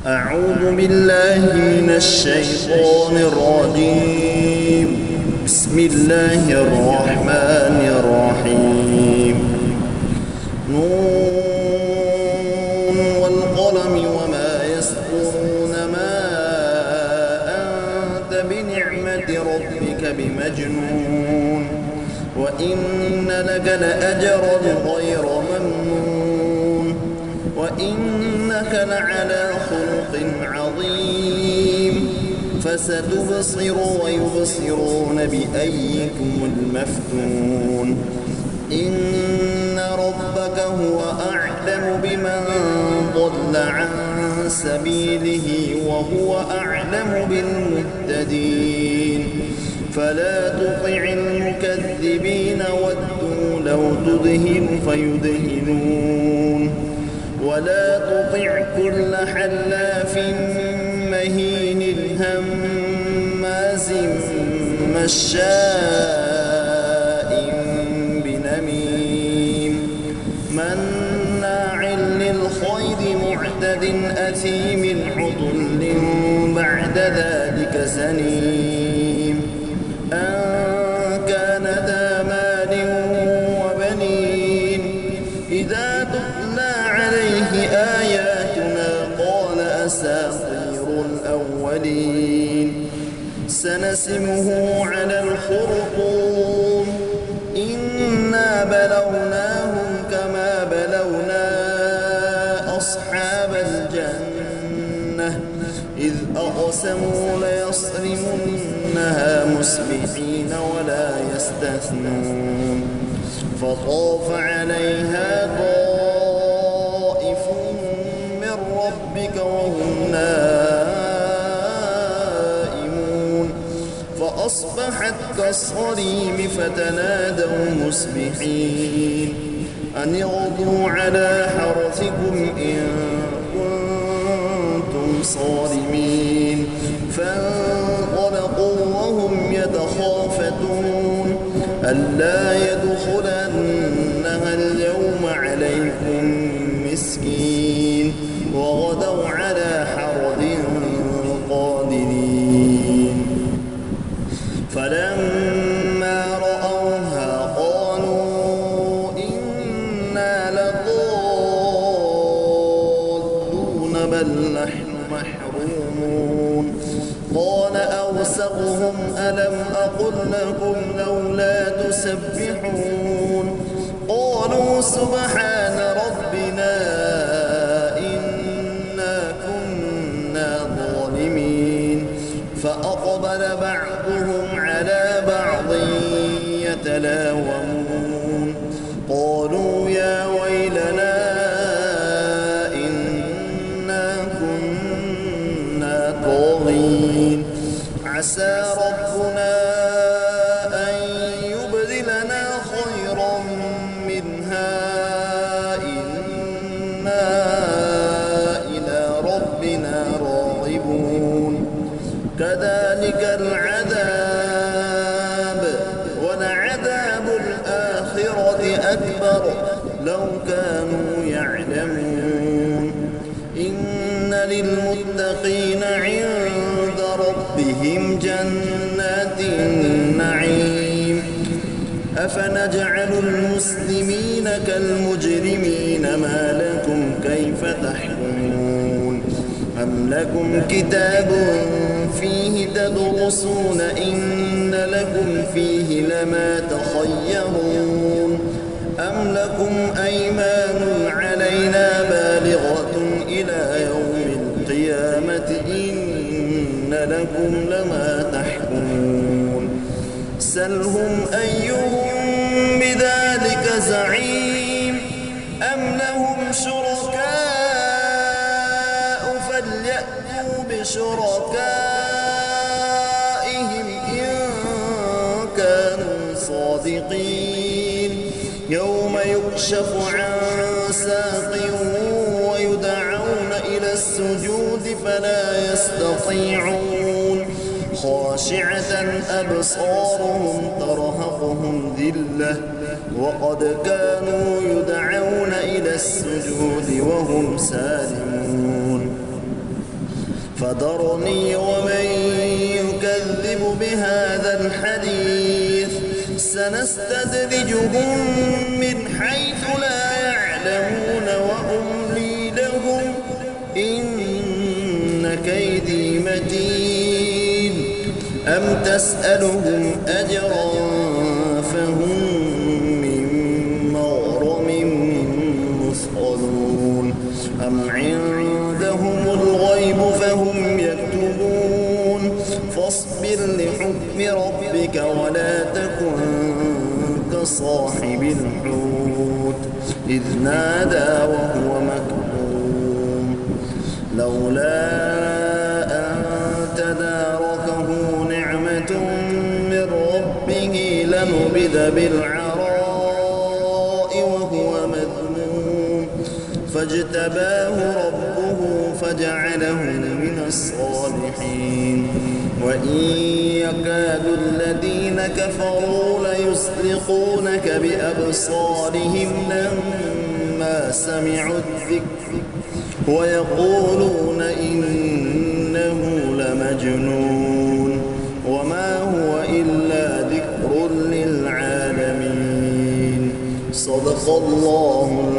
أعوذ بالله من الشيطان الرجيم. بسم الله الرحمن الرحيم. نون والقلم وما يسطرون ما أنت بنعمة ربك بمجنون وإن لك لأجرا غير ممنون وإنك لعلى خلق عظيم. فستبصر ويبصرون بأيكم المفتون. إن ربك هو أعلم بمن ضل عن سبيله وهو أعلم بالمهتدين. فلا تطع المكذبين ودوا لو تدهن فيدهنون ولا تطع كل حلاف مهين هماز مشاء بنميم مناع للخير معتد أثيم عتل بعد ذلك زنيم أن كان ذا مال وبنين إذا تتلى عليه آياتنا قال أساطير الأولين. سنسمه على الخرطوم. إنا بلوناهم كما بلونا أصحاب الجنة إذ أقسموا ليصرمنها مسبحين ولا يستثنون. فطاف عليها طائف من ربك وهم نائمون فأصبحت كالصريم فتنادوا مصبحين أن اغدوا على حرثكم إن كنتم صارمين. فانطلقوا وهم يتخافتون ألا يدخلنها اليوم عليكم مسكين وغدوا على حرد قادرين. فلما رأوها قالوا إنا لضالون بل نحن محرومون. قال أوسطهم ألم أقل لكم لولا تسبحون قالوا سبحان ربنا إنا كنا ظالمين. فأقبل بعضهم على بعض يتلاومون قالوا يا ويلنا إنا كنا طاغين عسى ربنا أن يبدلنا خيرا منها إنا إلى ربنا راغبون. كذلك العذاب ولعذاب الآخرة أكبر لو كانوا يعلمون. إن للمتقين عند ربهم جنات النعيم. أفنجعل المسلمين كالمجرمين ما لكم كيف تحكمون أم لكم كتاب فيه تدرسون إن لكم فيه لما تخيرون أم لكم أيمان علينا بالغة إلى يوم القيامة إن لكم لما تحكمون. سلهم أيهم بذلك زعيم أم لهم شركاء فليأتوا بشركائهم إن كانوا صادقين. يوم يكشف عن ساق ويدعون إلى السجود فلا يستطيعون خاشعة أبصارهم ترهقهم ذلة وقد كانوا يدعون إلى السجود وهم سالمون فذرني ومن يكذب بهذا الحديث سنستدرجهم من حيث لا يعلمون وأملي لهم إن كيدي متين أم تسألهم أجرا فهم من مغرم مثقلون أم عندهم الغيب فهم يكتبون فاصبر لحكم ربك ولا تكن كصاحب الحوت إذ نادى وهو مكظوم لولا أن تداركه نعمة من ربه لنبذ بالعراء وهو مذموم فاجتباه ربه فجعله من الصالحين وإن يكاد الذين كفروا ليزلقونك بأبصارهم لما سمعوا الذكر ويقولون إنه لمجنون وما هو إلا ذكر للعالمين صدق الله